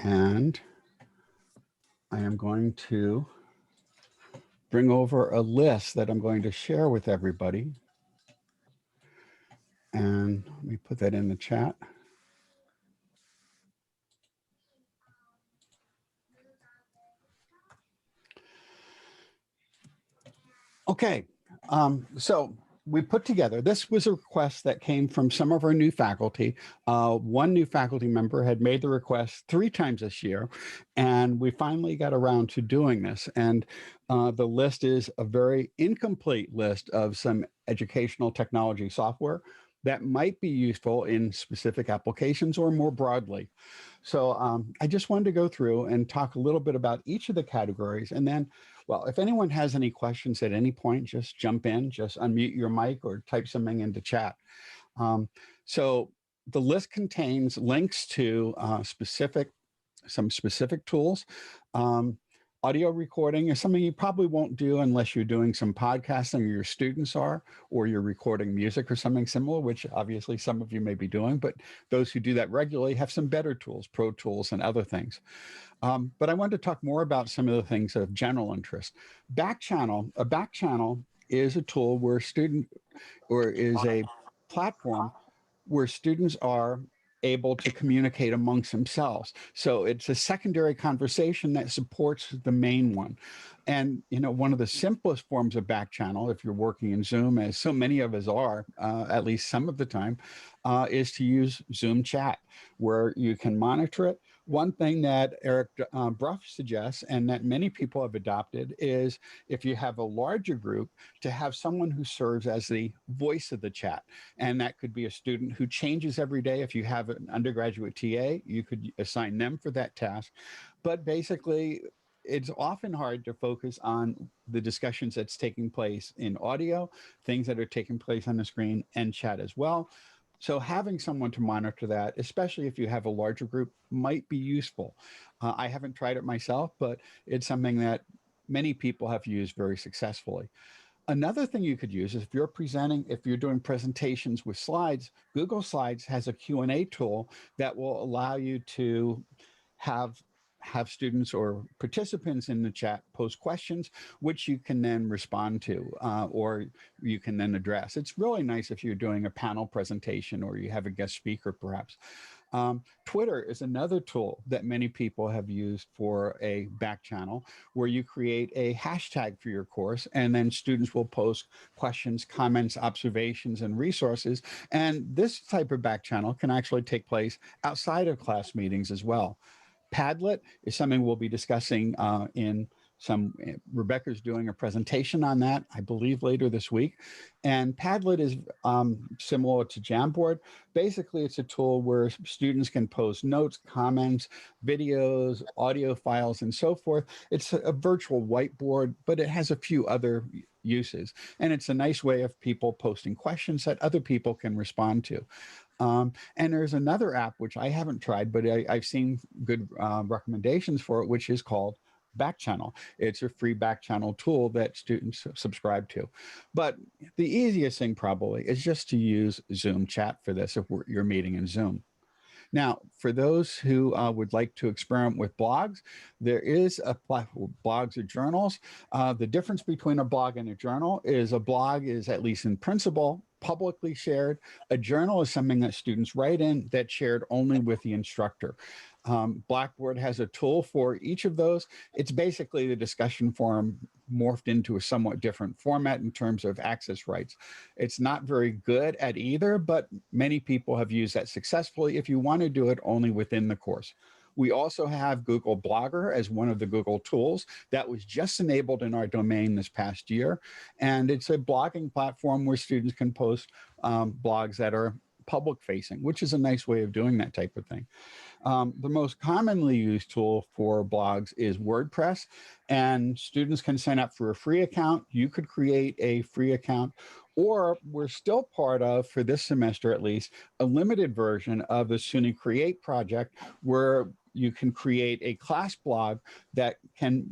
And I am going to bring over a list that I'm going to share with everybody. And let me put that in the chat. Okay, so we put together, this was a request that came from some of our new faculty. One new faculty member had made the request 3 times this year, and we finally got around to doing this. And the list is a very incomplete list of some educational technology software that might be useful in specific applications or more broadly. So I just wanted to go through and talk a little bit about each of the categories. And then, well, if anyone has any questions at any point, just jump in, just unmute your mic or type something into chat. So the list contains links to some specific tools. Audio recording is something you probably won't do unless you're doing some podcasting or your students are, or you're recording music or something similar, which obviously some of you may be doing, but those who do that regularly have some better tools, Pro Tools and other things. But I wanted to talk more about some of the things of general interest. A back channel is a tool where is a platform where students are able to communicate amongst themselves. So it's a secondary conversation that supports the main one. And, you know, one of the simplest forms of back channel, if you're working in Zoom, as so many of us are, at least some of the time, is to use Zoom chat, where you can monitor it. One thing that Eric Bruff suggests, and that many people have adopted, is if you have a larger group, to have someone who serves as the voice of the chat. And that could be a student who changes every day. If you have an undergraduate TA, you could assign them for that task. But basically, it's often hard to focus on the discussions that's taking place in audio, things that are taking place on the screen, and chat as well. So having someone to monitor that, especially if you have a larger group, might be useful. I haven't tried it myself, but it's something that many people have used very successfully. Another thing you could use is if you're doing presentations with slides, Google Slides has a Q&A tool that will allow you to have students or participants in the chat post questions, which you can then respond to or you can then address. It's really nice if you're doing a panel presentation or you have a guest speaker perhaps. Twitter is another tool that many people have used for a back channel, where you create a hashtag for your course, and then students will post questions, comments, observations, and resources. And this type of back channel can actually take place outside of class meetings as well. Padlet is something we'll be discussing Rebecca's doing a presentation on that, I believe, later this week. And Padlet is similar to Jamboard. Basically, it's a tool where students can post notes, comments, videos, audio files, and so forth. It's a virtual whiteboard, but it has a few other uses. And it's a nice way of people posting questions that other people can respond to. And there's another app, which I haven't tried, but I've seen good recommendations for it, which is called Backchannel. It's a free backchannel tool that students subscribe to. But the easiest thing probably is just to use Zoom chat for this if you're meeting in Zoom. Now, for those who would like to experiment with blogs, there is a blogs or journals. The difference between a blog and a journal is a blog is, at least in principle, publicly shared. A journal is something that students write in that's shared only with the instructor. Blackboard has a tool for each of those. It's basically the discussion forum morphed into a somewhat different format in terms of access rights. It's not very good at either, but many people have used that successfully if you want to do it only within the course. We also have Google Blogger as one of the Google tools that was just enabled in our domain this past year. And it's a blogging platform where students can post blogs that are public facing, which is a nice way of doing that type of thing. The most commonly used tool for blogs is WordPress, and students can sign up for a free account. You could create a free account, or we're still part of, for this semester at least, a limited version of the SUNY Create project, where you can create a class blog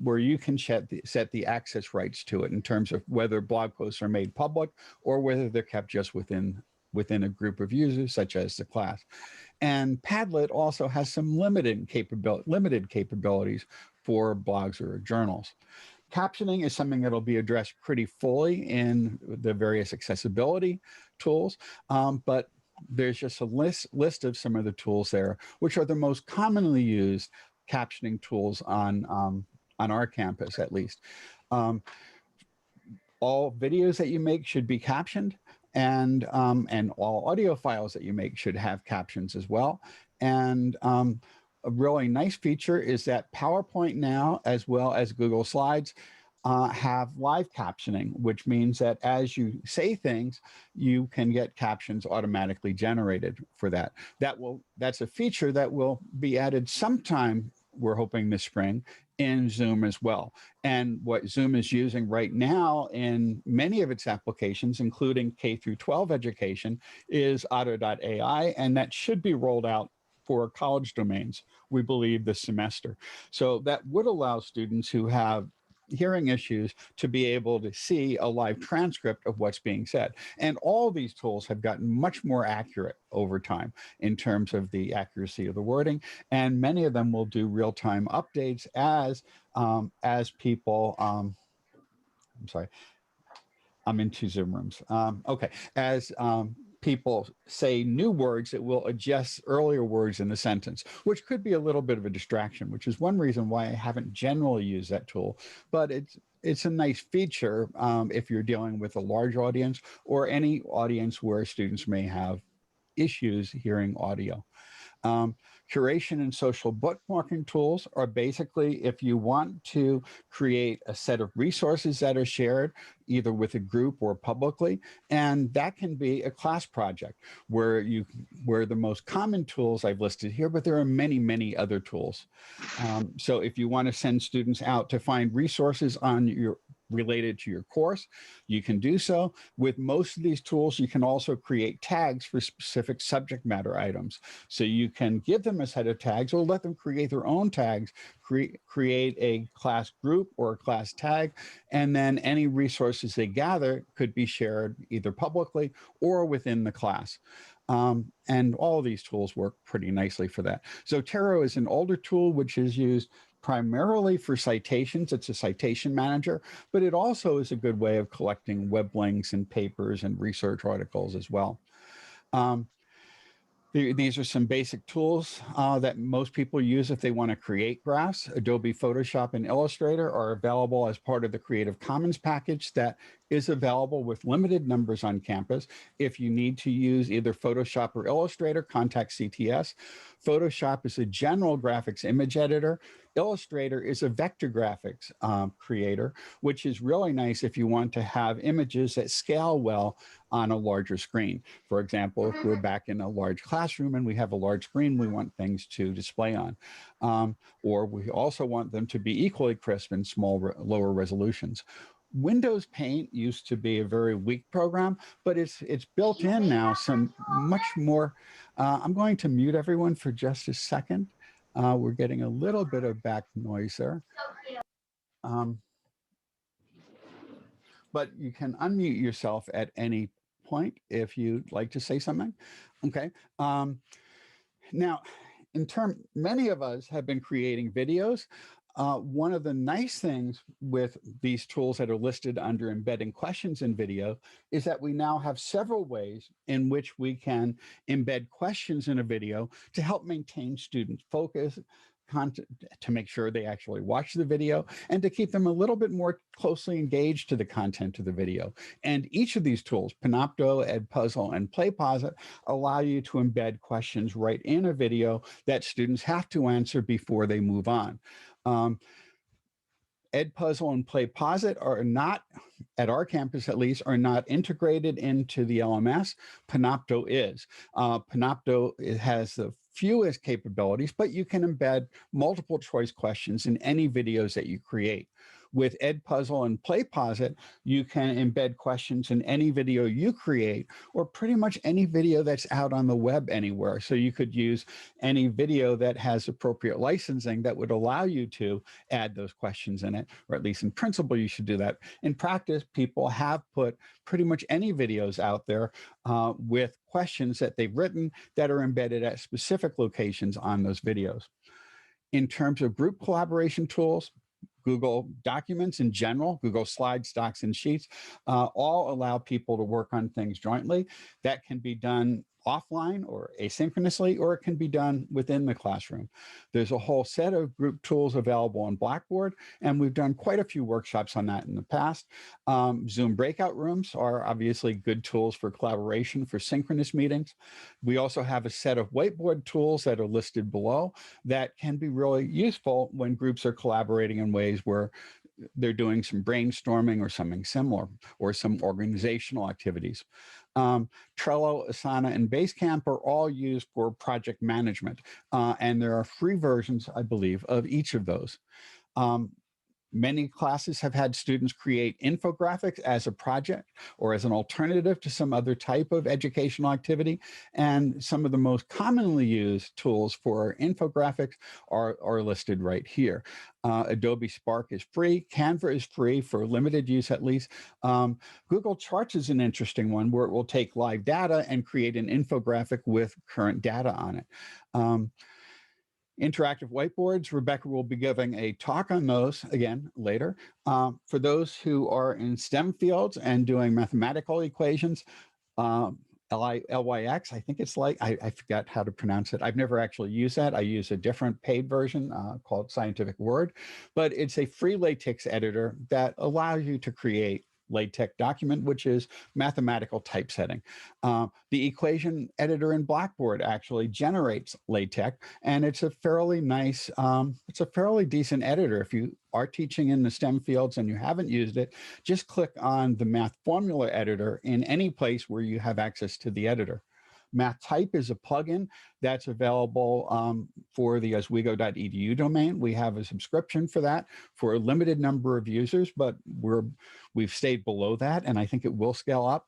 where you can set the access rights to it in terms of whether blog posts are made public or whether they're kept just within a group of users, such as the class. And Padlet also has some limited capabilities for blogs or journals. Captioning is something that'll be addressed pretty fully in the various accessibility tools, but there's just a list of some of the tools there, which are the most commonly used captioning tools on our campus, at least. All videos that you make should be captioned, and all audio files that you make should have captions as well. And a really nice feature is that PowerPoint now, as well as Google Slides, have live captioning, which means that as you say things, you can get captions automatically generated for that. That's a feature that will be added sometime, we're hoping this spring, in Zoom as well. And what Zoom is using right now in many of its applications, including K through 12 education, is Otto.ai, and that should be rolled out for college domains, we believe, this semester. So that would allow students who have hearing issues to be able to see a live transcript of what's being said. And all these tools have gotten much more accurate over time in terms of the accuracy of the wording. And many of them will do real-time updates as people, I'm sorry, I'm in two Zoom rooms. Okay, as people say new words, it will adjust earlier words in the sentence, which could be a little bit of a distraction, which is one reason why I haven't generally used that tool. But it's a nice feature if you're dealing with a large audience or any audience where students may have issues hearing audio. Curation and social bookmarking tools are basically if you want to create a set of resources that are shared either with a group or publicly, and that can be a class project where the most common tools I've listed here, but there are many, many other tools. So if you want to send students out to find resources related to your course, you can do so. With most of these tools, you can also create tags for specific subject matter items. So you can give them a set of tags or let them create their own tags, create a class group or a class tag, and then any resources they gather could be shared either publicly or within the class. And all of these tools work pretty nicely for that. Zotero is an older tool which is used primarily for citations. It's a citation manager, but it also is a good way of collecting web links and papers and research articles as well. These are some basic tools that most people use if they want to create graphs. Adobe Photoshop and Illustrator are available as part of the Creative Commons package that is available with limited numbers on campus. If you need to use either Photoshop or Illustrator, contact CTS. Photoshop is a general graphics image editor. Illustrator is a vector graphics creator, which is really nice if you want to have images that scale well on a larger screen. For example, if we're back in a large classroom and we have a large screen we want things to display on, or we also want them to be equally crisp in lower resolutions. Windows Paint used to be a very weak program, but it's built in now some much more. I'm going to mute everyone for just a second. We're getting a little bit of back noise there. But you can unmute yourself at any point if you'd like to say something. Okay. Now, many of us have been creating videos. One of the nice things with these tools that are listed under embedding questions in video is that we now have several ways in which we can embed questions in a video to help maintain student focus, to make sure they actually watch the video, and to keep them a little bit more closely engaged to the content of the video. And each of these tools, Panopto, Edpuzzle, and PlayPosit, allow you to embed questions right in a video that students have to answer before they move on. Edpuzzle and PlayPosit are not, at our campus at least, are not integrated into the LMS. Panopto is. Panopto has the fewest capabilities, but you can embed multiple choice questions in any videos that you create. With Edpuzzle and PlayPosit, you can embed questions in any video you create, or pretty much any video that's out on the web anywhere. So you could use any video that has appropriate licensing that would allow you to add those questions in it, or at least in principle, you should do that. In practice, people have put pretty much any videos out there with questions that they've written that are embedded at specific locations on those videos. In terms of group collaboration tools, Google Documents in general, Google Slides, Docs, and Sheets, all allow people to work on things jointly. That can be done offline or asynchronously, or it can be done within the classroom. There's a whole set of group tools available on Blackboard, and we've done quite a few workshops on that in the past. Zoom breakout rooms are obviously good tools for collaboration for synchronous meetings. We also have a set of whiteboard tools that are listed below that can be really useful when groups are collaborating in ways where they're doing some brainstorming or something similar, or some organizational activities. Trello, Asana, and Basecamp are all used for project management, and there are free versions, I believe, of each of those. Many classes have had students create infographics as a project or as an alternative to some other type of educational activity. And some of the most commonly used tools for infographics are listed right here. Adobe Spark is free. Canva is free for limited use, at least. Google Charts is an interesting one where it will take live data and create an infographic with current data on it. Interactive whiteboards, Rebecca will be giving a talk on those again later. For those who are in STEM fields and doing mathematical equations, LYX, I think it's like, I forgot how to pronounce it. I've never actually used that. I use a different paid version called Scientific Word, but it's a free LaTeX editor that allows you to create LaTeX document, which is mathematical typesetting. The equation editor in Blackboard actually generates LaTeX, and it's a fairly nice, it's a fairly decent editor. If you are teaching in the STEM fields and you haven't used it, just click on the math formula editor in any place where you have access to the editor. MathType is a plugin that's available for the oswego.edu domain. We have a subscription for that for a limited number of users, but we've stayed below that, and I think it will scale up.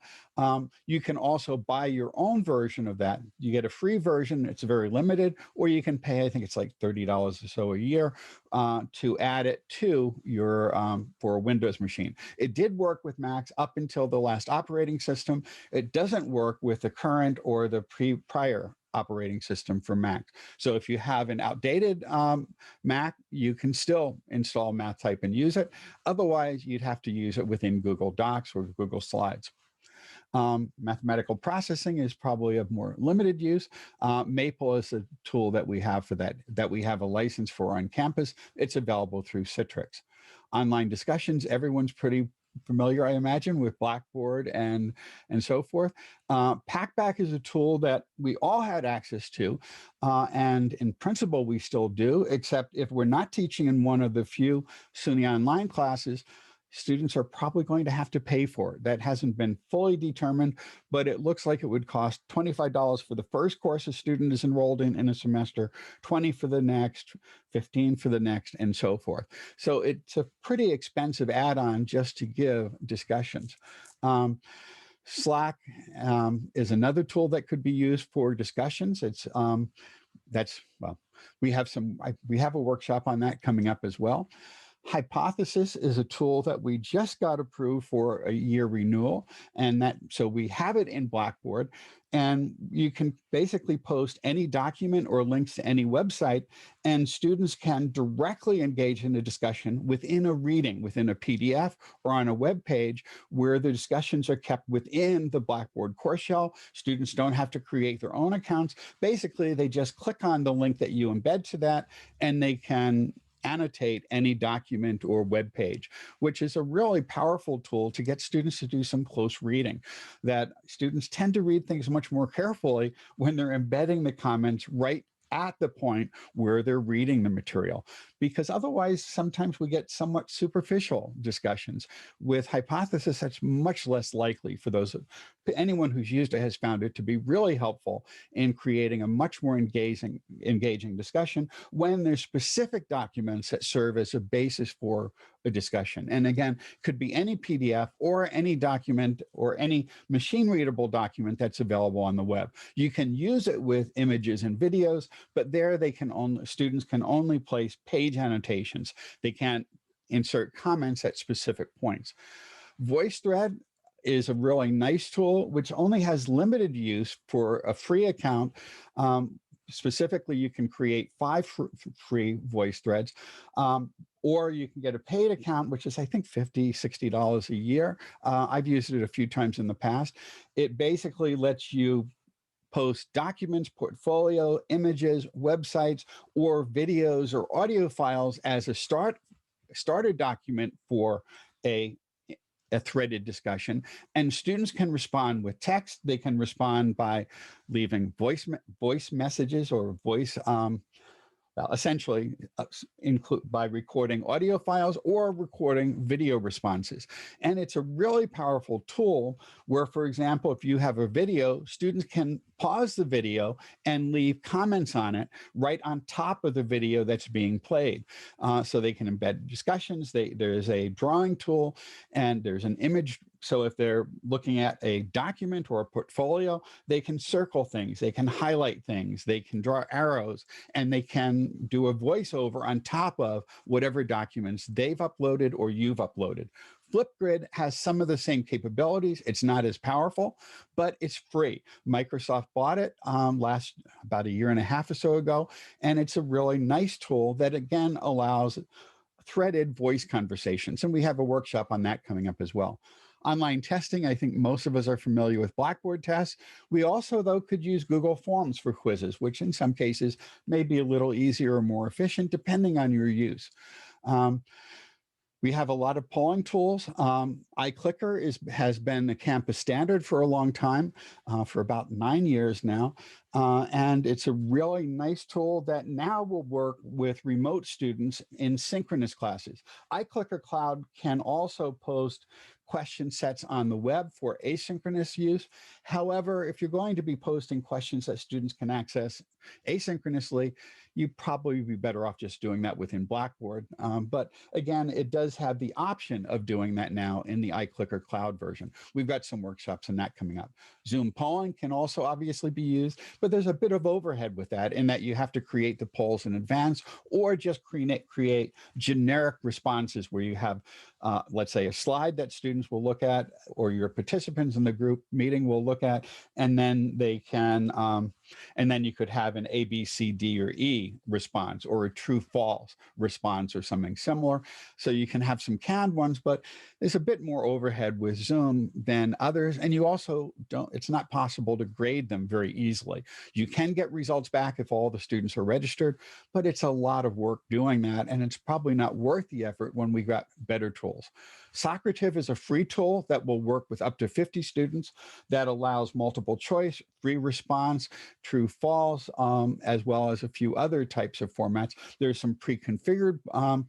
You can also buy your own version of that. You get a free version, it's very limited, or you can pay, I think it's like $30 or so a year to add it to your, for a Windows machine. It did work with Macs up until the last operating system. It doesn't work with the current or the prior operating system for Mac. So if you have an outdated Mac, you can still install MathType and use it. Otherwise, you'd have to use it within Google Docs or Google Slides. Mathematical processing is probably of more limited use. Maple is a tool that we have for that we have a license for on campus. It's available through Citrix. Online discussions, everyone's pretty familiar, I imagine, with Blackboard and so forth. Packback is a tool that we all had access to, and in principle, we still do, except if we're not teaching in one of the few SUNY online classes, students are probably going to have to pay for it. That hasn't been fully determined, but it looks like it would cost $25 for the first course a student is enrolled in a semester, $20 for the next, $15 for the next, and so forth. So it's a pretty expensive add-on just to give discussions. Slack is another tool that could be used for discussions. It's well, we have a workshop on that coming up as well. Hypothesis is a tool that we just got approved for a year renewal, and so we have it in Blackboard, and you can basically post any document or links to any website, and students can directly engage in a discussion within a reading, within a PDF or on a web page where the discussions are kept within the Blackboard course shell. Students don't have to create their own accounts. Basically, they just click on the link that you embed to that, and they can annotate any document or web page, which is a really powerful tool to get students to do some close reading. That students tend to read things much more carefully when they're embedding the comments right at the point where they're reading the material, because otherwise sometimes we get somewhat superficial discussions. With hypothesis, that's much less likely. For those, anyone who's used it has found it to be really helpful in creating a much more engaging discussion when there's specific documents that serve as a basis for a discussion. And again, could be any PDF or any document or any machine readable document that's available on the web. You can use it with images and videos, but there students can only place page annotations. They can't insert comments at specific points. VoiceThread is a really nice tool, which only has limited use for a free account. Specifically, you can create 5 free voice threads, or you can get a paid account, which is, I think, $50, $60 a year. I've used it a few times in the past. It basically lets you post documents, portfolio, images, websites, or videos or audio files as a starter document for a threaded discussion, and students can respond with text. They can respond by leaving voice messages or voice, essentially by recording audio files or recording video responses. And it's a really powerful tool where, for example, if you have a video, students can pause the video and leave comments on it right on top of the video that's being played. So they can embed discussions. There's a drawing tool and there's an image. So if they're looking at a document or a portfolio, they can circle things, they can highlight things, they can draw arrows, and they can do a voiceover on top of whatever documents they've uploaded or you've uploaded. Flipgrid has some of the same capabilities. It's not as powerful, but it's free. Microsoft bought it about a year and a half or so ago, and it's a really nice tool that, again, allows threaded voice conversations. And we have a workshop on that coming up as well. Online testing, I think most of us are familiar with Blackboard tests. We also, though, could use Google Forms for quizzes, which in some cases may be a little easier or more efficient, depending on your use. We have a lot of polling tools. iClicker has been the campus standard for a long time, for about 9 years now. And it's a really nice tool that now will work with remote students in synchronous classes. iClicker Cloud can also post question sets on the web for asynchronous use. However, if you're going to be posting questions that students can access asynchronously, you'd probably be better off just doing that within Blackboard. But again, it does have the option of doing that now in the iClicker Cloud version. We've got some workshops on that coming up. Zoom polling can also obviously be used, but there's a bit of overhead with that in that you have to create the polls in advance or just create generic responses where you have, let's say, a slide that students will look at or your participants in the group meeting will look at, and then they can, and then you could have an A, B, C, D, or E response or a true false response or something similar. So you can have some canned ones, but there's a bit more overhead with Zoom than others. And you also it's not possible to grade them very easily. You can get results back if all the students are registered, but it's a lot of work doing that. And it's probably not worth the effort when we got better tools. Socrative is a free tool that will work with up to 50 students that allows multiple choice, free response, true false, as well as a few other types of formats. There's some pre-configured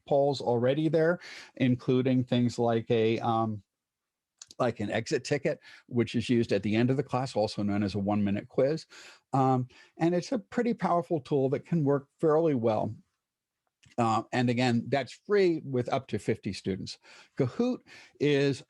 polls already there, including things like an exit ticket, which is used at the end of the class, also known as a 1-minute quiz. And it's a pretty powerful tool that can work fairly well. And again, that's free with up to 50 students. Kahoot is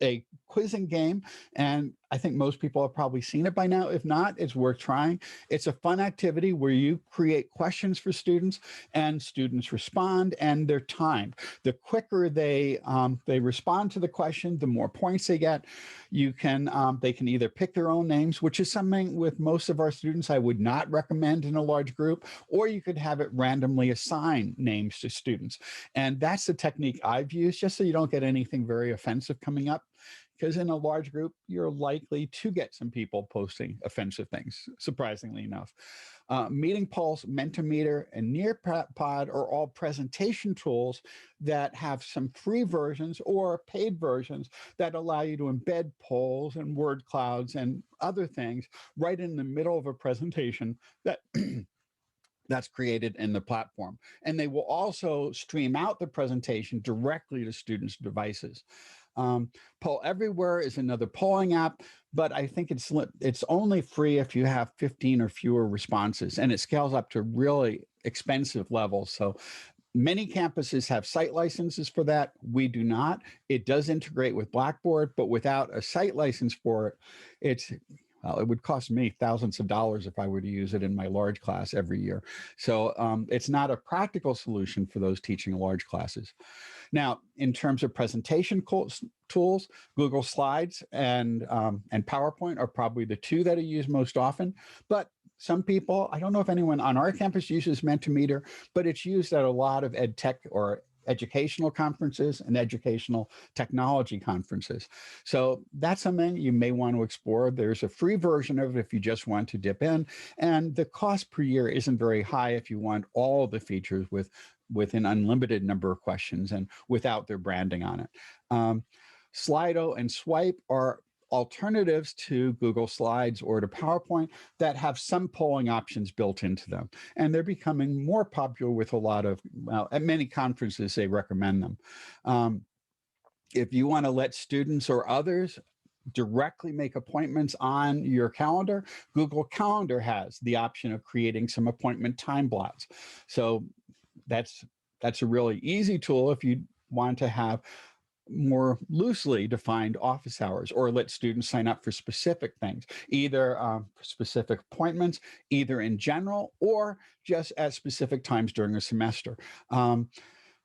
a quizzing game, and I think most people have probably seen it by now. If not, it's worth trying. It's a fun activity where you create questions for students and students respond, and they're timed. The quicker they respond to the question, the more points they get. They can either pick their own names, which is something with most of our students I would not recommend in a large group, or you could have it randomly assign names to students. And that's the technique I've used, just so you don't get anything very offensive coming up. Because in a large group, you're likely to get some people posting offensive things, surprisingly enough. Meeting Pulse, Mentimeter, and Nearpod are all presentation tools that have some free versions or paid versions that allow you to embed polls and word clouds and other things right in the middle of a presentation that that's created in the platform. And they will also stream out the presentation directly to students' devices. Poll Everywhere is another polling app, but I think it's only free if you have 15 or fewer responses, and it scales up to really expensive levels. So many campuses have site licenses for that. We do not. It does integrate with Blackboard, but without a site license for it, it would cost me thousands of dollars if I were to use it in my large class every year. So it's not a practical solution for those teaching large classes. Now, in terms of presentation tools, Google Slides and PowerPoint are probably the two that are used most often. But some people, I don't know if anyone on our campus uses Mentimeter, but it's used at a lot of edtech or educational conferences and educational technology conferences. So that's something you may want to explore. There's a free version of it if you just want to dip in, and the cost per year isn't very high if you want all the features with an unlimited number of questions and without their branding on it. Slido and Swipe are alternatives to Google Slides or to PowerPoint that have some polling options built into them. And they're becoming more popular with a lot of, well, at many conferences, they recommend them. If you want to let students or others directly make appointments on your calendar, Google Calendar has the option of creating some appointment time blots. So that's a really easy tool if you want to have more loosely defined office hours, or let students sign up for specific things, either specific appointments, either in general or just at specific times during a semester.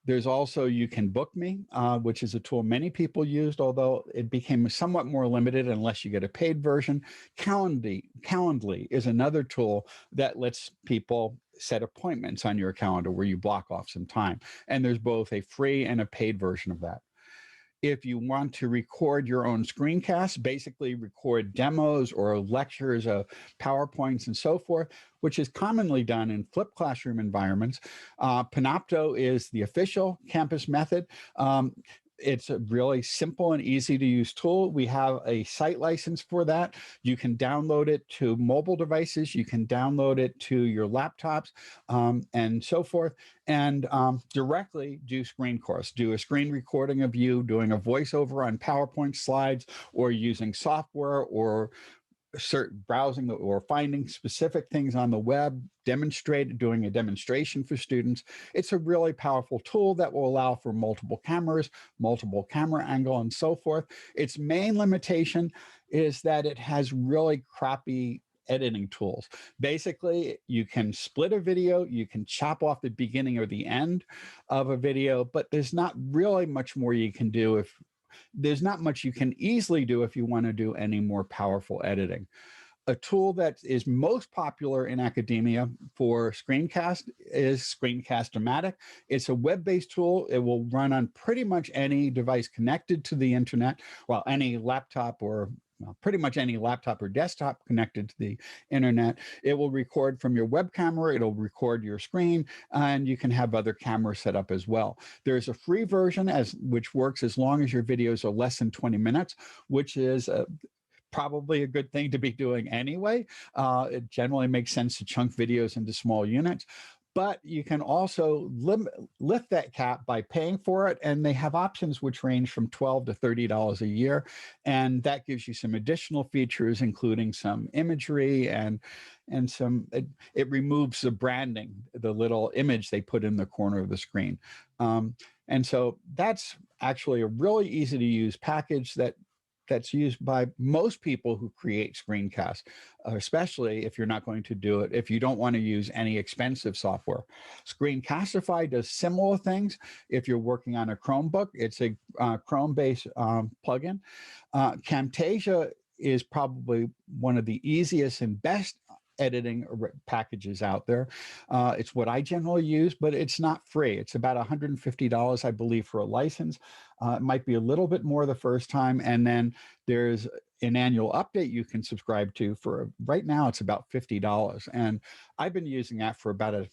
There's also You Can Book Me, which is a tool many people used, although it became somewhat more limited unless you get a paid version. Calendly is another tool that lets people set appointments on your calendar where you block off some time. And there's both a free and a paid version of that. If you want to record your own screencasts, basically record demos or lectures of PowerPoints and so forth, which is commonly done in flipped classroom environments, Panopto is the official campus method. It's a really simple and easy to use tool. We have a site license for that. You can download it to mobile devices. You can download it to your laptops and so forth, and directly do screen course, do a screen recording of you doing a voiceover on PowerPoint slides, or using software, or browsing or finding specific things on the web, doing a demonstration for students. It's a really powerful tool that will allow for multiple cameras, multiple camera angle, and so forth. Its main limitation is that it has really crappy editing tools. Basically, you can split a video, you can chop off the beginning or the end of a video, but there's not really much more you can do there's not much you can easily do if you want to do any more powerful editing. A tool that is most popular in academia for screencast is Screencast-O-Matic. It's a web-based tool. It will run on pretty much any device connected to the internet, well, any laptop or pretty much any laptop or desktop connected to the internet. It will record from your web camera. It'll record your screen, and you can have other cameras set up as well. There's a free version which works as long as your videos are less than 20 minutes, which is probably a good thing to be doing anyway. It generally makes sense to chunk videos into small units. But you can also lift that cap by paying for it, and they have options which range from $12 to $30 a year, and that gives you some additional features, including some imagery and some. It removes the branding, the little image they put in the corner of the screen, and so that's actually a really easy to use package that's used by most people who create screencasts, especially if you're not going to do it, if you don't want to use any expensive software. Screencastify does similar things. If you're working on a Chromebook, it's a Chrome-based plugin. Camtasia is probably one of the easiest and best editing packages out there. It's what I generally use, but it's not free. It's about $150, I believe, for a license. It might be a little bit more the first time, and then there's an annual update you can subscribe to for, right now, it's about $50. And I've been using that for about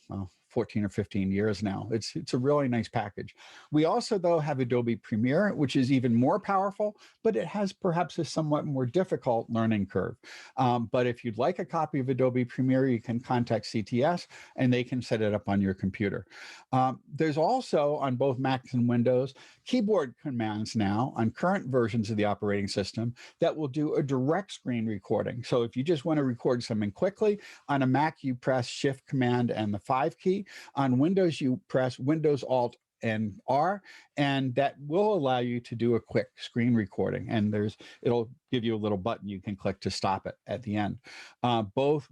14 or 15 years now. It's a really nice package. We also, though, have Adobe Premiere, which is even more powerful, but it has perhaps a somewhat more difficult learning curve. But if you'd like a copy of Adobe Premiere, you can contact CTS and they can set it up on your computer. There's also, on both Macs and Windows, keyboard commands now on current versions of the operating system that will do a direct screen recording. So if you just want to record something quickly, on a Mac, you press Shift, Command, and the 5 key. On Windows, you press Windows, Alt, and R, and that will allow you to do a quick screen recording. And it'll give you a little button you can click to stop it at the end. Both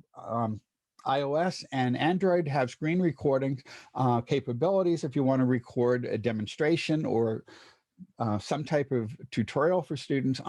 iOS and Android have screen recording capabilities if you want to record a demonstration or some type of tutorial for students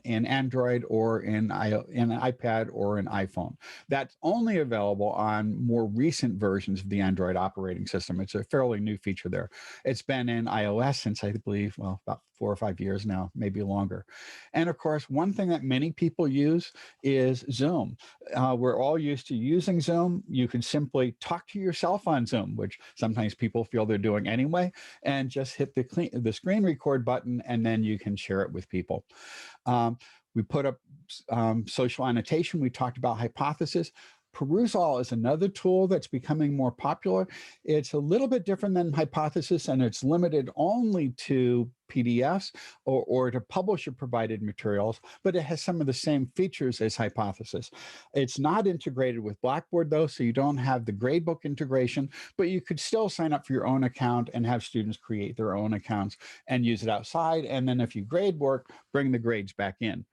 in Android or in an iPad or an iPhone. That's only available on more recent versions of the Android operating system. It's a fairly new feature there. It's been in iOS since, I believe, well, about 4 or 5 years now, maybe longer. And of course, one thing that many people use is Zoom. We're all used to using Zoom. You can simply talk to yourself on Zoom, which sometimes people feel they're doing anyway, and just hit the screen record button, and then you can share it with people. We put up social annotation. We talked about Hypothesis. Perusall is another tool that's becoming more popular. It's a little bit different than Hypothesis, and it's limited only to PDFs or to publisher-provided materials, but it has some of the same features as Hypothesis. It's not integrated with Blackboard, though, so you don't have the gradebook integration, but you could still sign up for your own account and have students create their own accounts and use it outside. And then if you grade work, bring the grades back in,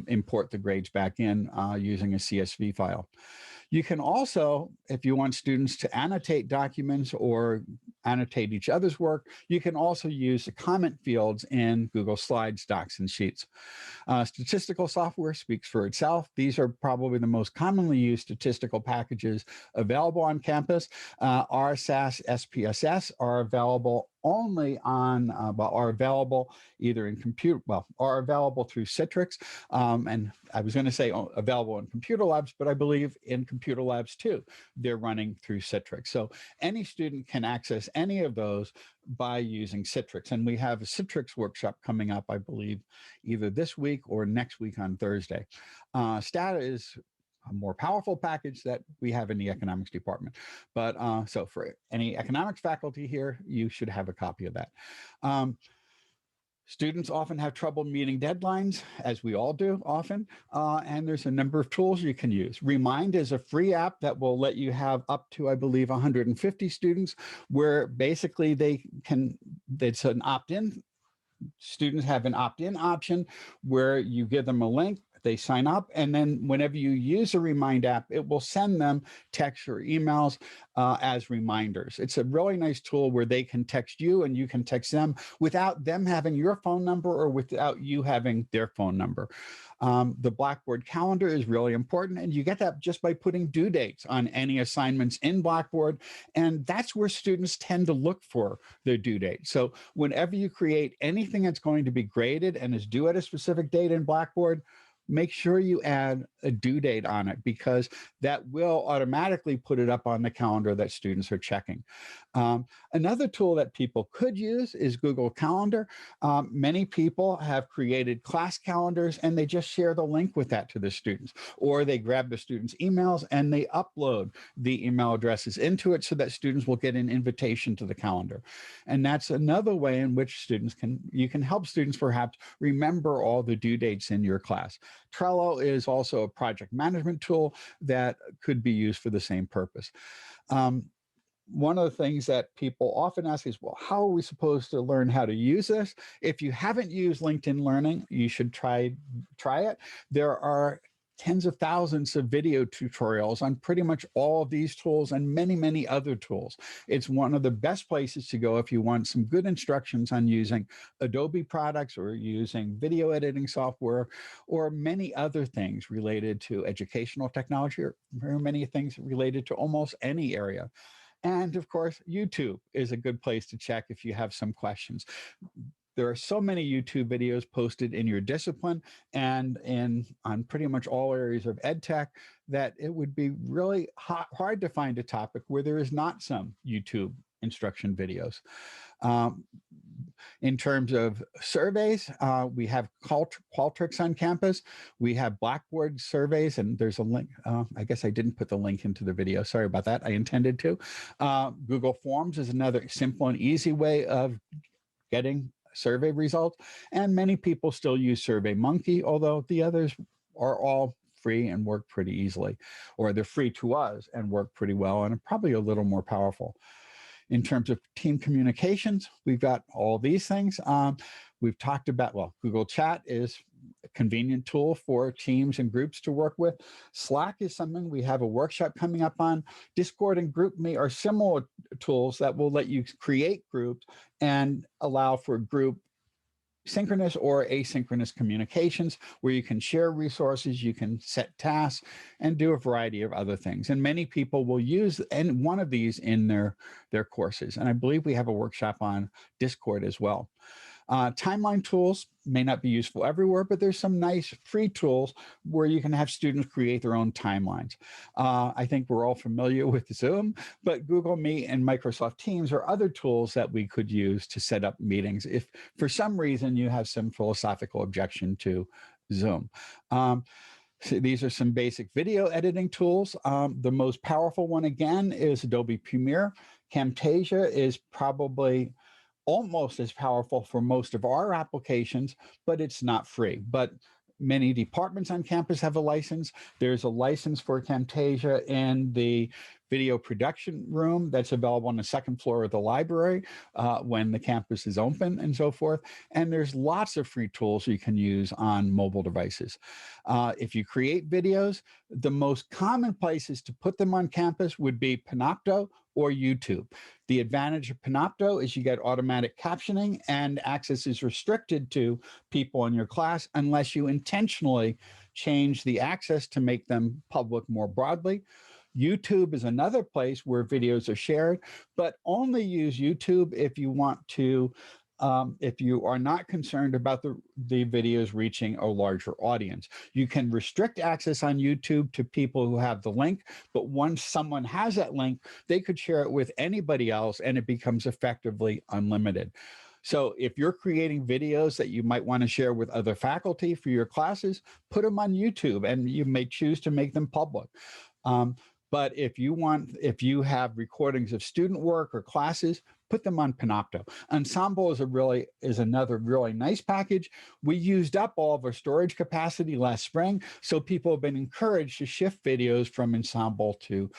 import the grades back in using a CSV file. You can also, if you want students to annotate documents or annotate each other's work, you can also use the comment fields in Google Slides, Docs, and Sheets. Statistical software speaks for itself. These are probably the most commonly used statistical packages available on campus. RSAS, SPSS are available only on, are available either in are available through Citrix. And I was going to say available in computer labs, but I believe in computer labs too, they're running through Citrix. So any student can access any of those by using Citrix. And we have a Citrix workshop coming up, I believe, either this week or next week on Thursday. Stata is a more powerful package that we have in the economics department. But so for any economics faculty here, you should have a copy of that. Students often have trouble meeting deadlines, as we all do often, and there's a number of tools you can use. Remind is a free app that will let you have up to, I believe, 150 students, where basically it's an opt-in. Students have an opt-in option where you give them a link, they sign up, and then whenever you use a Remind app, it will send them texts or emails as reminders. It's a really nice tool where they can text you and you can text them without them having your phone number or without you having their phone number. The Blackboard calendar is really important, and you get that just by putting due dates on any assignments in Blackboard, and that's where students tend to look for their due date. So whenever you create anything that's going to be graded and is due at a specific date in Blackboard, make sure you add a due date on it, because that will automatically put it up on the calendar that students are checking. Another tool that people could use is Google Calendar. Many people have created class calendars and they just share the link with that to the students, or they grab the students' emails and they upload the email addresses into it so that students will get an invitation to the calendar. And that's another way in which you can help students perhaps remember all the due dates in your class. Trello is also a project management tool that could be used for the same purpose. One of the things that people often ask is, well, how are we supposed to learn how to use this? If you haven't used LinkedIn Learning, you should try it. There are tens of thousands of video tutorials on pretty much all of these tools and many, many other tools. It's one of the best places to go if you want some good instructions on using Adobe products or using video editing software or many other things related to educational technology, or very many things related to almost any area. And of course, YouTube is a good place to check if you have some questions. There are so many YouTube videos posted in your discipline and on pretty much all areas of edtech that it would be really hard to find a topic where there is not some YouTube instruction videos. Um, in terms of surveys, we have Qualtrics on campus. We have Blackboard surveys, and there's a link. I guess I didn't put the link into the video. Sorry about that. I intended to. Google Forms is another simple and easy way of getting survey results. And many people still use SurveyMonkey, although the others are all free and work pretty easily, or they're free to us and work pretty well and are probably a little more powerful. In terms of team communications, we've got all these things. We've talked about, well, Google Chat is a convenient tool for teams and groups to work with. Slack is something we have a workshop coming up on. Discord and GroupMe are similar tools that will let you create groups and allow for group synchronous or asynchronous communications where you can share resources, you can set tasks, and do a variety of other things. And many people will use one of these in their courses. And I believe we have a workshop on Discord as well. Timeline tools may not be useful everywhere, but there's some nice free tools where you can have students create their own timelines. I think we're all familiar with Zoom, but Google Meet and Microsoft Teams are other tools that we could use to set up meetings if for some reason you have some philosophical objection to Zoom. So these are some basic video editing tools. The most powerful one, again, is Adobe Premiere. Camtasia is probably almost as powerful for most of our applications, but it's not free. But many departments on campus have a license. There's a license for Camtasia in the video production room that's available on the second floor of the library when the campus is open and so forth. And there's lots of free tools you can use on mobile devices. If you create videos, the most common places to put them on campus would be Panopto or YouTube. The advantage of Panopto is you get automatic captioning and access is restricted to people in your class unless you intentionally change the access to make them public more broadly. YouTube is another place where videos are shared, but only use YouTube if you want to, if you are not concerned about the videos reaching a larger audience. You can restrict access on YouTube to people who have the link, but once someone has that link, they could share it with anybody else and it becomes effectively unlimited. So if you're creating videos that you might want to share with other faculty for your classes, put them on YouTube and you may choose to make them public. But if you have recordings of student work or classes, put them on Panopto. Ensemble is another really nice package. We used up all of our storage capacity last spring, so people have been encouraged to shift videos from Ensemble to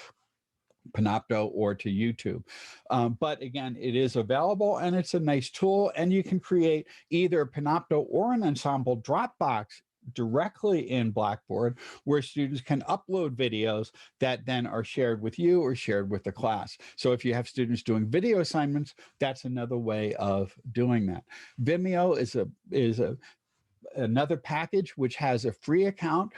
Panopto or to YouTube. But again, it is available and it's a nice tool, and you can create either Panopto or an Ensemble Dropbox directly in Blackboard where students can upload videos that then are shared with you or shared with the class. So if you have students doing video assignments, that's another way of doing that. Vimeo is another package which has a free account,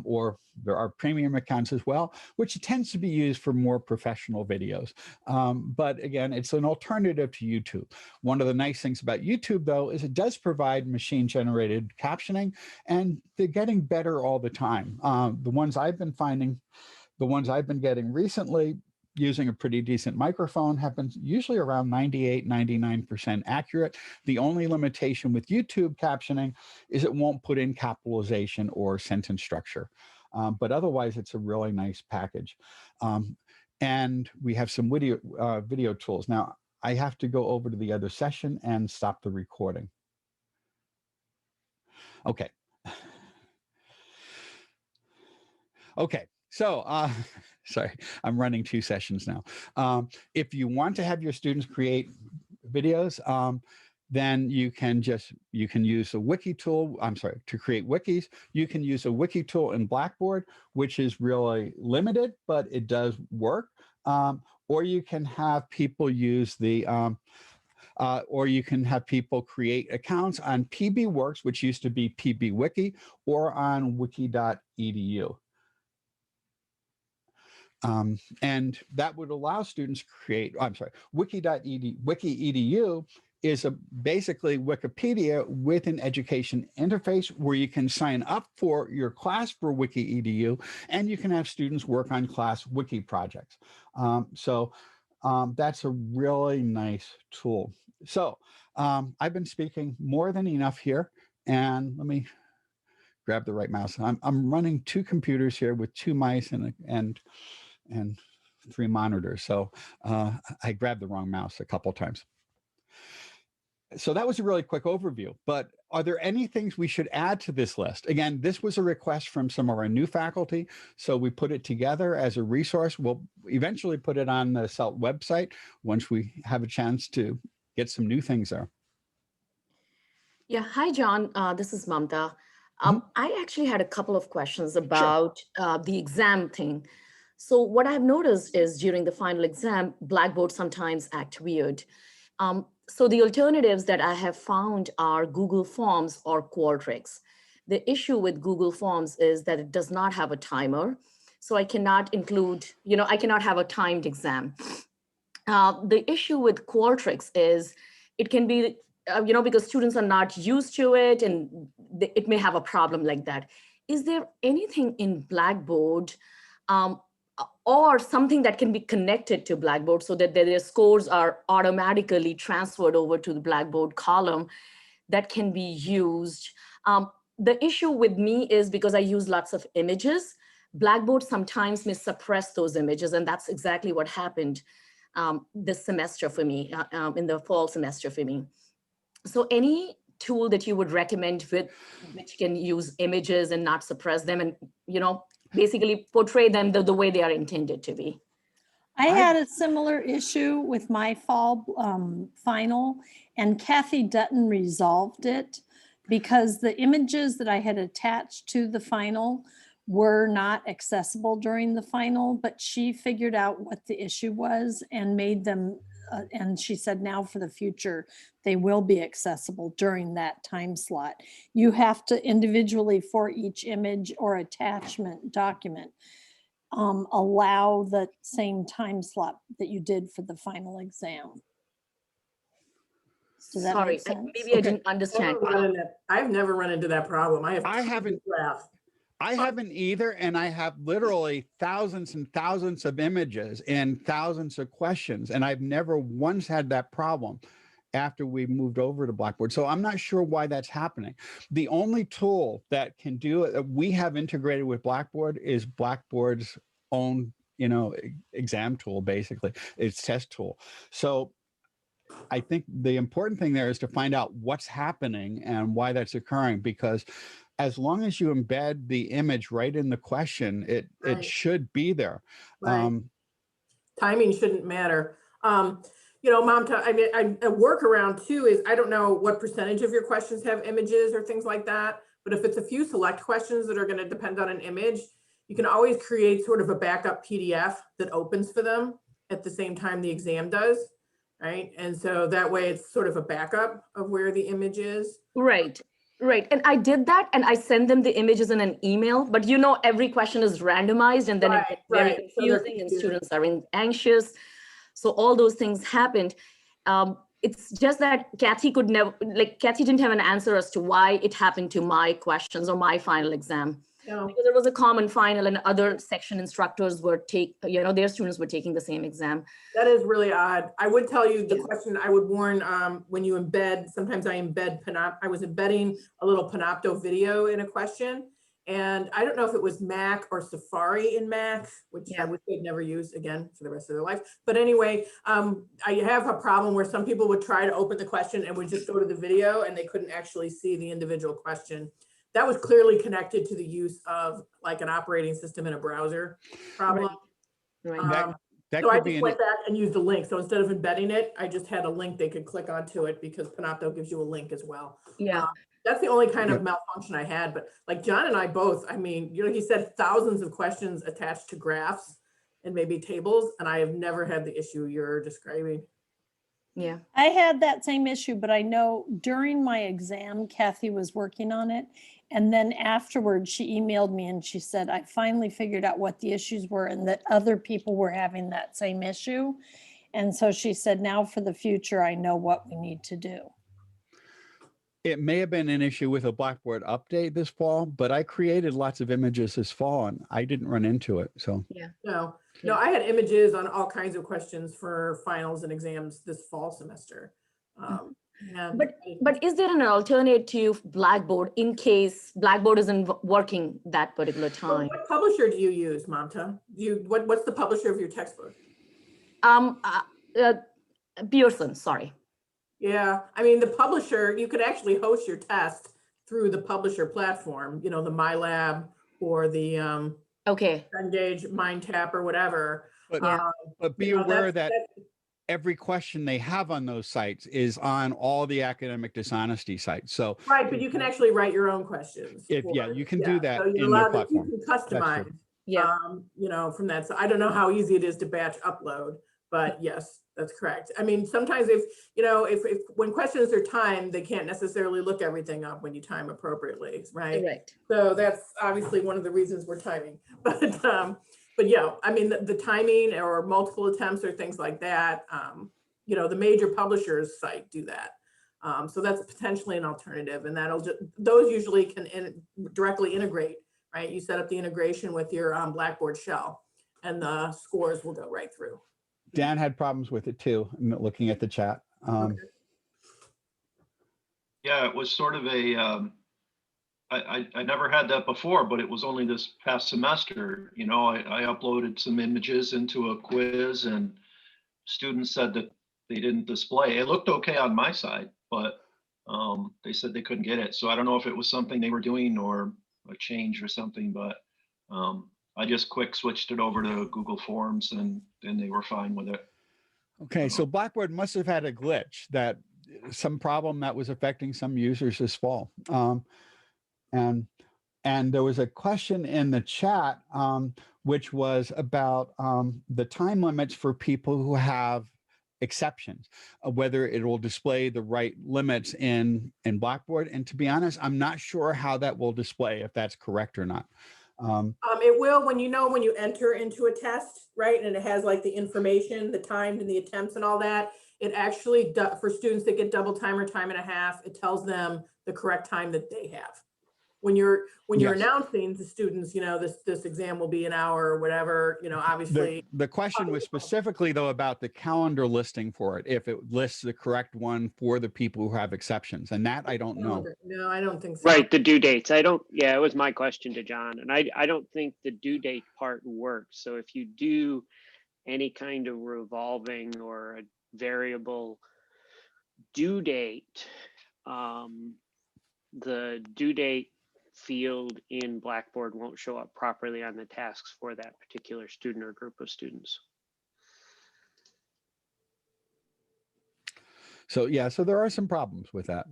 or there are premium accounts as well, which tends to be used for more professional videos. But again, it's an alternative to YouTube. One of the nice things about YouTube, though, is it does provide machine-generated captioning, and they're getting better all the time. The ones I've been getting recently, using a pretty decent microphone, have been usually around 98, 99% accurate. The only limitation with YouTube captioning is it won't put in capitalization or sentence structure. But otherwise, it's a really nice package. And we have some video tools. Now, I have to go over to the other session and stop the recording. Okay. Okay. So, sorry, I'm running two sessions now. If you want to have your students create videos, then you can use a wiki tool. I'm sorry, to create wikis, you can use a wiki tool in Blackboard, which is really limited, but it does work. Or you can have people use or you can have people create accounts on PBWorks, which used to be PBWiki, or on wiki.edu. And that would allow students to create, I'm sorry, WikiEDU is basically Wikipedia with an education interface where you can sign up for your class for WikiEDU, and you can have students work on class wiki projects. That's a really nice tool. So I've been speaking more than enough here, and let me grab the right mouse. I'm running 2 computers here with 2 mice and 3 monitors. So I grabbed the wrong mouse a couple times. So that was a really quick overview, but are there any things we should add to this list? Again, this was a request from some of our new faculty, so we put it together as a resource. We'll eventually put it on the SELT website once we have a chance to get some new things there. Yeah, hi, John. This is Mamta. I actually had a couple of questions about the exam thing. So what I've noticed is during the final exam, Blackboard sometimes act weird. So the alternatives that I have found are Google Forms or Qualtrics. The issue with Google Forms is that it does not have a timer. So I cannot include, I cannot have a timed exam. The issue with Qualtrics is it can be, because students are not used to it and it may have a problem like that. Is there anything in Blackboard or something that can be connected to Blackboard so that their scores are automatically transferred over to the Blackboard column that can be used? The issue with me is because I use lots of images, Blackboard sometimes may suppress those images, and that's exactly what happened this semester for me, in the fall semester for me. So any tool that you would recommend which can use images and not suppress them and, basically portray them the way they are intended to be? I had a similar issue with my fall final, and Kathy Dutton resolved it because the images that I had attached to the final were not accessible during the final, but she figured out what the issue was and made them, and she said now for the future, they will be accessible during that time slot. You have to individually for each image or attachment document allow the same time slot that you did for the final exam. Does that make sense? Maybe I didn't understand. I've never run into that problem. I haven't either, and I have literally thousands and thousands of images and thousands of questions, and I've never once had that problem after we moved over to Blackboard. So I'm not sure why that's happening. The only tool that can do it that we have integrated with Blackboard is Blackboard's own, exam tool, basically, its test tool. So I think the important thing there is to find out what's happening and why that's occurring, because as long as you embed the image right in the question, it should be there. Right. Timing shouldn't matter. Mamta, I mean, a workaround too is, I don't know what percentage of your questions have images or things like that, but if it's a few select questions that are going to depend on an image, you can always create sort of a backup PDF that opens for them at the same time the exam does, right? And so that way it's sort of a backup of where the image is. Right. And I did that and I send them the images in an email, but every question is randomized and then it gets very confusing and students are anxious. So all those things happened. It's just that Kathy didn't have an answer as to why it happened to my questions or my final exam. No. Because it was a common final and other section instructors were their students were taking the same exam. That is really odd. I would tell you the question I would warn when you embed, sometimes I was embedding a little Panopto video in a question. And I don't know if it was Mac or Safari in Mac, which I would say never use again for the rest of their life. But anyway, I have a problem where some people would try to open the question and would just go to the video and they couldn't actually see the individual question. That was clearly connected to the use of like an operating system in a browser problem. Right. So I just went back and used a link. So instead of embedding it, I just had a link they could click onto it because Panopto gives you a link as well. Yeah. That's the only kind of malfunction I had. But like John and I both, I mean, he said thousands of questions attached to graphs and maybe tables, and I have never had the issue you're describing. Yeah. I had that same issue, but I know during my exam, Kathy was working on it. And then afterwards, she emailed me and she said, I finally figured out what the issues were and that other people were having that same issue. And so she said, now for the future, I know what we need to do. It may have been an issue with a Blackboard update this fall, but I created lots of images this fall and I didn't run into it. So Yeah. No, Yeah. I had images on all kinds of questions for finals and exams this fall semester. And But is there an alternative Blackboard in case Blackboard isn't working that particular well, time? what publisher do you use, Mamta? What's the publisher of your textbook? Pearson, sorry. Yeah, I mean, the publisher, you could actually host your test through the publisher platform, the MyLab or the Okay. Engage, MindTap or whatever. But, Yeah. but be aware that every question they have on those sites is on all the academic dishonesty sites. So right, but you can actually write your own questions. you can do that so you're in their allowed to, you platform. can customize. Yeah. From that. So I don't know how easy it is to batch upload, but yes, that's correct. I mean, sometimes if when questions are timed, they can't necessarily look everything up when you time appropriately, right? Correct. So that's obviously one of the reasons we're timing. But yeah, I mean, the timing or multiple attempts or things like that, the major publishers site do that. So that's potentially an alternative, and those usually can directly integrate, right? You set up the integration with your Blackboard shell and the scores will go right through. Dan had problems with it too, looking at the chat. Yeah, it was sort of I never had that before, but it was only this past semester. I uploaded some images into a quiz and students said that they didn't display. It looked okay on my side, but they said they couldn't get it. So I don't know if it was something they were doing or a change or something, but I just quick switched it over to Google Forms and they were fine with it. Okay, so Blackboard must have had a glitch, that some problem that was affecting some users this fall. And there was a question in the chat, which was about the time limits for people who have exceptions, whether it will display the right limits in Blackboard. And to be honest, I'm not sure how that will display, if that's correct or not. It will when you enter into a test, right? And it has like the information, the timed and the attempts and all that. It actually, for students that get double time or time and a half, it tells them the correct time that they have. When you're Yes. announcing to students, this exam will be an hour or whatever, obviously. The question was specifically though about the calendar listing for it, if it lists the correct one for the people who have exceptions, and that I don't know. No, I don't think so. Right, the due dates. Yeah, it was my question to John, and I don't think the due date part works. So if you do any kind of revolving or a variable due date, the due date field in Blackboard won't show up properly on the tasks for that particular student or group of students. So yeah, so there are some problems with that.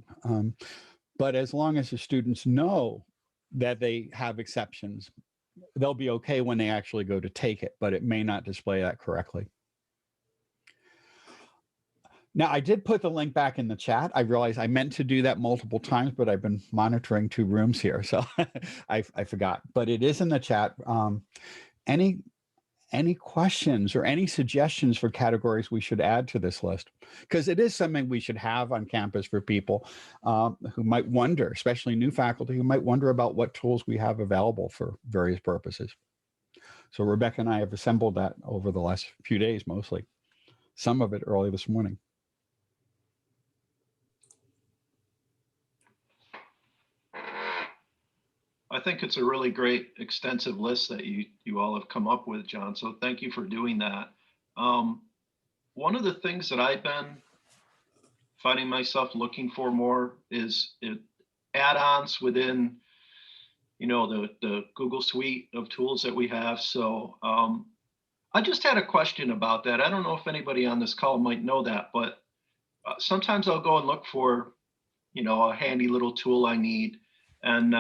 But as long as the students know that they have exceptions, they'll be okay when they actually go to take it, but it may not display that correctly. Now, I did put the link back in the chat. I realized I meant to do that multiple times, but I've been monitoring 2 rooms here, so I forgot. But it is in the chat. Any questions or any suggestions for categories we should add to this list? Because it is something we should have on campus for people who might wonder, especially new faculty who might wonder about what tools we have available for various purposes. So Rebecca and I have assembled that over the last few days, mostly. Some of it early this morning. I think it's a really great extensive list that you all have come up with, John. So thank you for doing that. One of the things that I've been finding myself looking for more is add-ons within, the Google suite of tools that we have. So I just had a question about that. I don't know if anybody on this call might know that, but sometimes I'll go and look for, a handy little tool I need. And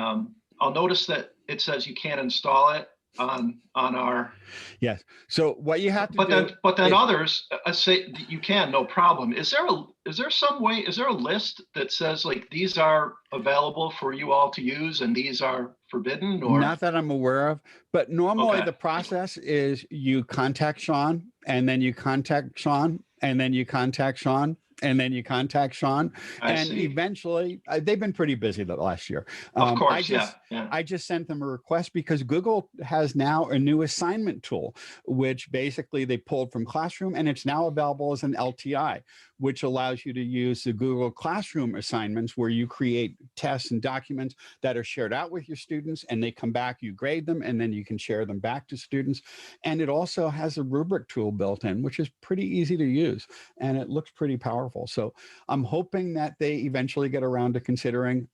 I'll notice that it says you can't install it. on our, Yes. So what you have to do, but then is- others say you can, no problem. Is there some way, is there a list that says like, these are available for you all to use and these are forbidden, or? not that I'm aware of, but normally Okay. the process is you contact Sean, and then you contact Sean, and then you contact Sean, and then you contact Sean, I and see. eventually they've been pretty busy the last year. Of I course, just yeah. I just sent them a request because Google has now a new assignment tool, which basically they pulled from Classroom, and it's now available as an LTI, which allows you to use the Google Classroom assignments where you create tests and documents that are shared out with your students, and they come back, you grade them, and then you can share them back to students. And it also has a rubric tool built in, which is pretty easy to use, and it looks pretty powerful. So I'm hoping that they eventually get around to considering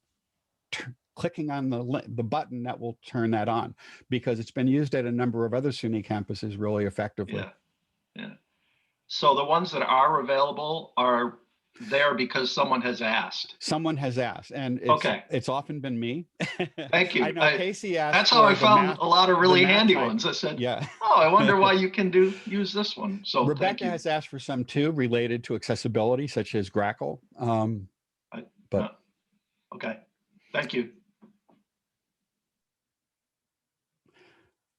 clicking on the button that will turn that on, because it's been used at a number of other SUNY campuses really effectively. Yeah. So the ones that are available are there because someone has asked. Someone has asked, and it's often been me. Thank you. I know Casey asked. That's how I found a lot of really handy type. ones. I said, yeah. Oh, I wonder why you can use this one. So Rebecca thank you. has asked for some too, related to accessibility, such as Grackle. Okay, thank you.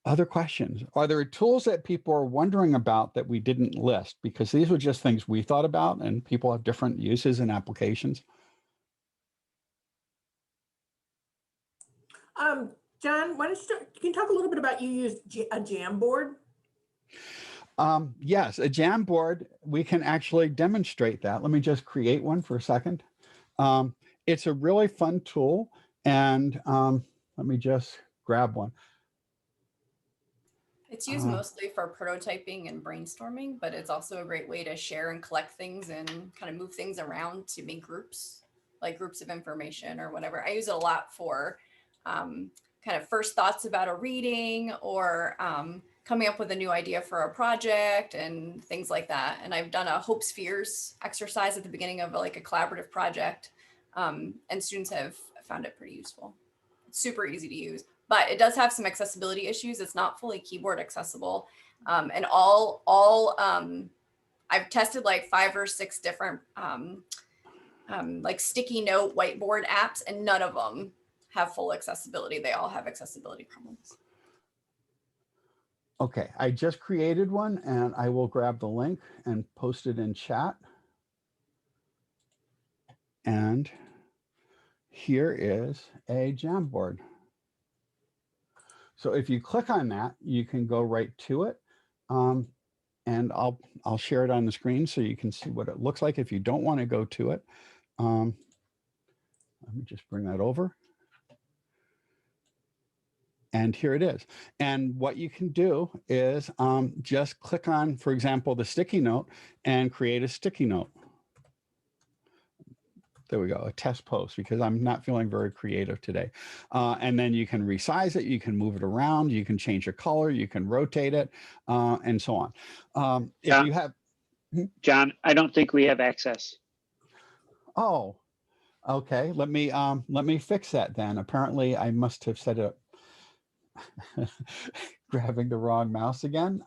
Other questions? Are there tools that people are wondering about that we didn't list? Because these were just things we thought about, and people have different uses and applications. John, why don't you talk a little bit about you used a Jamboard? Yes, a Jamboard, we can actually demonstrate that. Let me just create one for a second. It's a really fun tool, and let me just grab one. It's used mostly for prototyping and brainstorming, but it's also a great way to share and collect things and kind of move things around to make groups, like groups of information or whatever. I use it a lot for kind of first thoughts about a reading, or coming up with a new idea for a project and things like that. And I've done a Hope Spheres exercise at the beginning of like a collaborative project, and students have found it pretty useful. It's super easy to use, but it does have some accessibility issues. It's not fully keyboard accessible. And I've tested like 5 or 6 different like sticky note whiteboard apps, and none of them have full accessibility. They all have accessibility problems. Okay, I just created one, and I will grab the link and post it in chat. And here is a Jamboard. So if you click on that, you can go right to it. And I'll share it on the screen so you can see what it looks like if you don't want to go to it. Let me just bring that over. And here it is. And what you can do is just click on, for example, the sticky note and create a sticky note. There we go, a test post, because I'm not feeling very creative today. And then you can resize it, you can move it around, you can change the color, you can rotate it, and so on. If you have... John, I don't think we have access. Oh, okay. Let me fix that then. Apparently I must have set it up. Grabbing the wrong mouse again.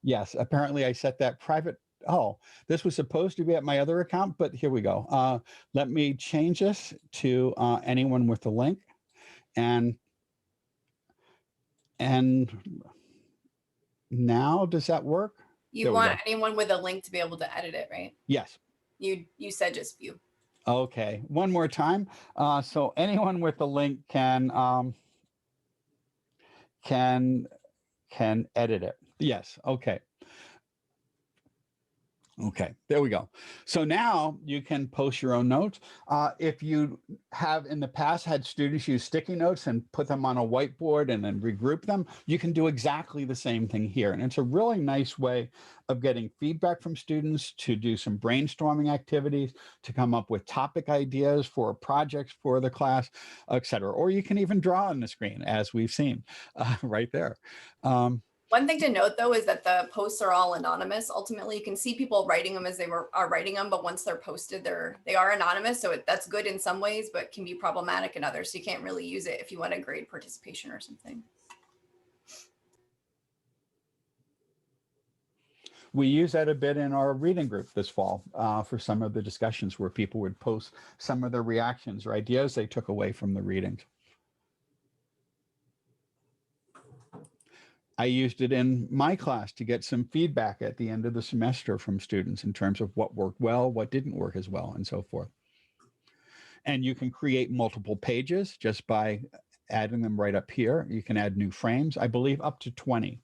Yes, apparently I set that private. Oh, this was supposed to be at my other account, but here we go. Let me change this to anyone with the link, and now does that work? You want anyone with a link to be able to edit it, right? Yes. You said just view. Okay, one more time. So anyone with the link can edit it. Yes. Okay. Okay, there we go. So now you can post your own notes. If you have in the past had students use sticky notes and put them on a whiteboard and then regroup them, you can do exactly the same thing here. And it's a really nice way of getting feedback from students, to do some brainstorming activities, to come up with topic ideas for projects for the class, et cetera. Or you can even draw on the screen, as we've seen right there. One thing to note, though, is that the posts are all anonymous. Ultimately, you can see people writing them as they are writing them, but once they're posted, they are anonymous. So that's good in some ways, but can be problematic in others. So you can't really use it if you want to grade participation or something. We use that a bit in our reading group this fall for some of the discussions where people would post some of their reactions or ideas they took away from the readings. I used it in my class to get some feedback at the end of the semester from students in terms of what worked well, what didn't work as well, and so forth. And you can create multiple pages just by adding them right up here. You can add new frames, I believe up to 20.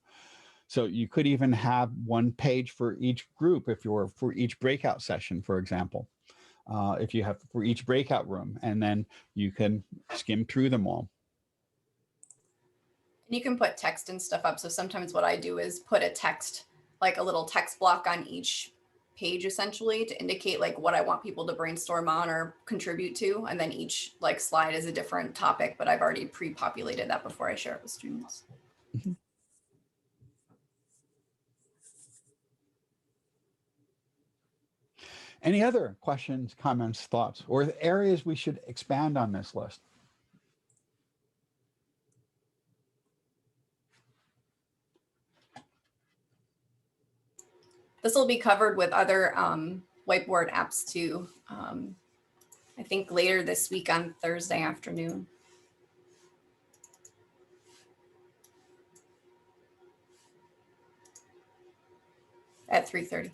So you could even have one page for each group if you're for each breakout session, for example, if you have for each breakout room, and then you can skim through them all. And you can put text and stuff up. So sometimes what I do is put a text, like a little text block on each page essentially to indicate like what I want people to brainstorm on or contribute to. And then each like slide is a different topic, but I've already pre-populated that before I share it with students. Mm-hmm. Any other questions, comments, thoughts, or areas we should expand on this list? This will be covered with other whiteboard apps too. I think later this week on Thursday afternoon. At 3:30.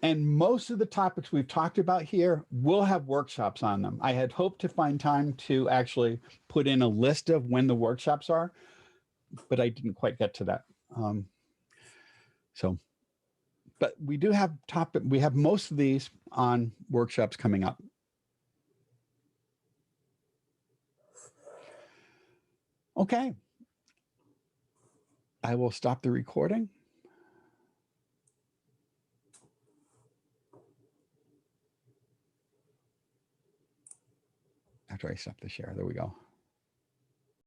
And most of the topics we've talked about here will have workshops on them. I had hoped to find time to actually put in a list of when the workshops are, but I didn't quite get to that. But we do have we have most of these on workshops coming up. Okay. I will stop the recording. After I stop the share, there we go.